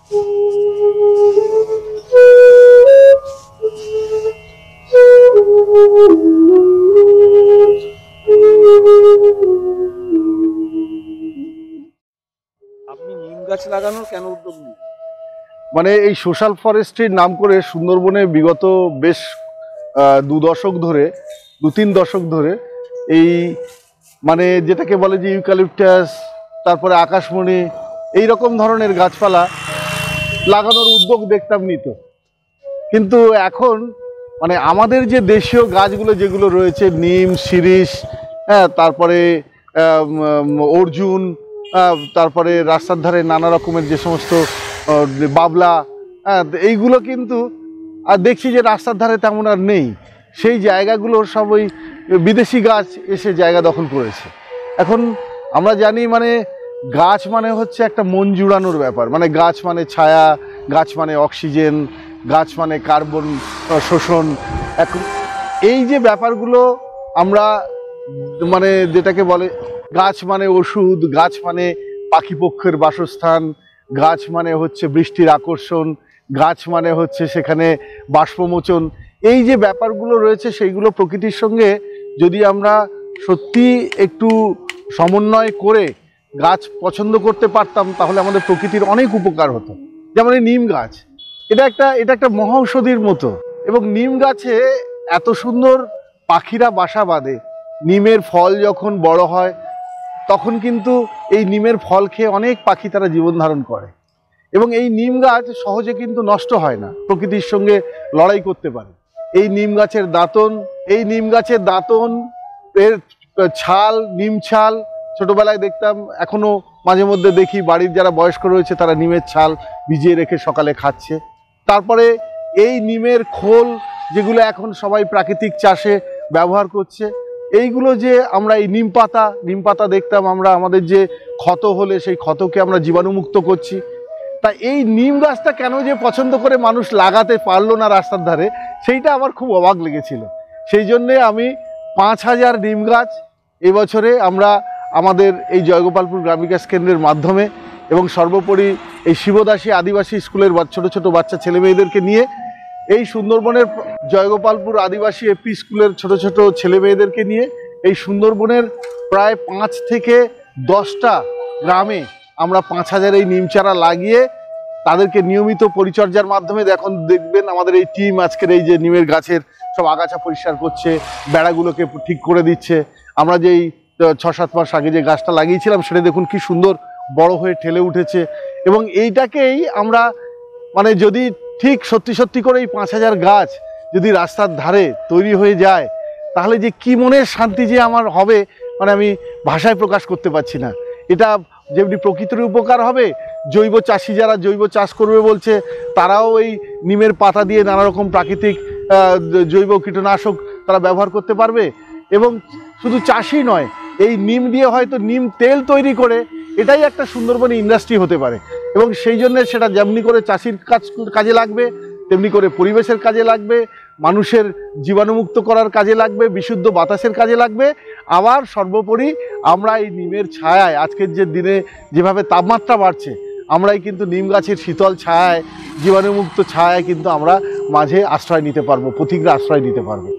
আপনি নিম গাছ লাগানোর কেন উদ্যোগ নিন? মানে এই সোশ্যাল ফরেস্ট্রির নাম করে সুন্দরবনে বিগত বেশ 2-3 দশক ধরে এই মানে যেটাকে বলে যে ইউক্যালিপটাস, তারপরে আকাশমণি, এই রকম ধরনের গাছপালা লাগানোর উদ্যোগ দেখতাম নিত। কিন্তু এখন মানে আমাদের যে দেশীয় গাছগুলো যেগুলো রয়েছে, নিম, শিরীষ, হ্যাঁ, তারপরে অর্জুন, তারপরে রাস্তার ধারে নানা রকমের যে সমস্ত বাবলা, হ্যাঁ, এইগুলো কিন্তু আর দেখছি যে রাস্তার ধারে তেমন আর নেই। সেই জায়গাগুলোর সব ওই বিদেশি গাছ এসে জায়গা দখল করেছে। এখন আমরা জানি মানে গাছ মানে হচ্ছে একটা মন জুড়ানোর ব্যাপার। মানে গাছ মানে ছায়া, গাছ মানে অক্সিজেন, গাছ মানে কার্বন শোষণ। এখন এই যে ব্যাপারগুলো আমরা মানে যেটাকে বলে গাছ মানে ওষুধ, গাছ মানে পাখি পক্ষের বাসস্থান, গাছ মানে হচ্ছে বৃষ্টির আকর্ষণ, গাছ মানে হচ্ছে সেখানে বাষ্পমোচন, এই যে ব্যাপারগুলো রয়েছে সেইগুলো প্রকৃতির সঙ্গে যদি আমরা সত্যি একটু সমন্বয় করে গাছ পছন্দ করতে পারতাম তাহলে আমাদের প্রকৃতির অনেক উপকার হতো। যেমন এই নিম গাছ, এটা একটা মহাঔষধির মতো। এবং নিম গাছে এত সুন্দর পাখিরা বাসা বাঁধে। নিমের ফল যখন বড় হয় তখন কিন্তু এই নিমের ফল খেয়ে অনেক পাখি তারা জীবন ধারণ করে। এবং এই নিম গাছ সহজে কিন্তু নষ্ট হয় না, প্রকৃতির সঙ্গে লড়াই করতে পারে। এই নিম গাছের দাঁতন, এর ছাল, নিম ছাল ছোটবেলায় দেখতাম, এখনো মাঝে মধ্যে দেখি বাড়ির যারা বয়স্ক রয়েছে তারা নিমের ছাল ভিজিয়ে রেখে সকালে খাচ্ছে। তারপরে এই নিমের খোল যেগুলো এখন সবাই প্রাকৃতিক চাষে ব্যবহার করছে, এইগুলো যে আমরা এই নিম পাতা দেখতাম আমরা, আমাদের যে ক্ষত হলে সেই ক্ষতকে আমরা জীবাণুমুক্ত করছি। তা এই নিম গাছটা কেন যে পছন্দ করে মানুষ লাগাতে পারলো না রাস্তার ধারে, সেইটা আমার খুব অবাক লেগেছিল। সেই জন্যে আমি 5000 নিম গাছ এবছরে আমরা আমাদের এই জয়গোপালপুর গ্রাম বিকাশ কেন্দ্রের মাধ্যমে এবং সর্বোপরি এই শিবদাসী আদিবাসী স্কুলের ছোট ছোট বাচ্চা ছেলে মেয়েদেরকে নিয়ে, এই সুন্দরবনের জয়গোপালপুর আদিবাসী এপি স্কুলের ছোট ছোট ছেলে মেয়েদেরকে নিয়ে এই সুন্দরবনের প্রায় 5 থেকে 10টা গ্রামে আমরা 5000 এই নিম চারা লাগিয়ে তাদেরকে নিয়মিত পরিচর্যার মাধ্যমে এখন দেখবেন আমাদের এই টিম আজকের এই যে নিমের গাছের সব আগাছা পরিষ্কার করছে, বেড়াগুলোকে ঠিক করে দিচ্ছে। আমরা যেই 6-7 মাস আগে যে গাছটা লাগিয়েছিলাম সেটা দেখুন কি সুন্দর বড় হয়ে ঠেলে উঠেছে। এবং এইটাকেই আমরা মানে যদি ঠিক সত্যি করে এই 5000 গাছ যদি রাস্তার ধারে তৈরি হয়ে যায় তাহলে যে কি মনের শান্তি যে আমার হবে, মানে আমি ভাষায় প্রকাশ করতে পারছি না। এটা যেমনি প্রকৃতির উপকার হবে, জৈব চাষি যারা জৈব চাষ করবে বলছে তারাও এই নিমের পাতা দিয়ে নানা রকম প্রাকৃতিক জৈব কীটনাশক তারা ব্যবহার করতে পারবে। এবং শুধু চাষই নয়, এই নিম দিয়ে হয়তো নিম তেল তৈরি করে এটাই একটা সুন্দরবনে ইন্ডাস্ট্রি হতে পারে। এবং সেই জন্য সেটা যেমনি করে চাষির কাজে লাগবে, তেমনি করে পরিবেশের কাজে লাগবে, মানুষের জীবাণুমুক্ত করার কাজে লাগবে, বিশুদ্ধ বাতাসের কাজে লাগবে। আবার সর্বোপরি আমরা এই নিমের ছায়ায়, আজকের যে দিনে যেভাবে তাপমাত্রা বাড়ছে, আমরাই কিন্তু নিম গাছের শীতল ছায়ায়, জীবাণুমুক্ত ছায়ায় কিন্তু আমরা মাঝে আশ্রয় নিতে পারবো, প্রতিগ্রা আশ্রয় নিতে পারবো।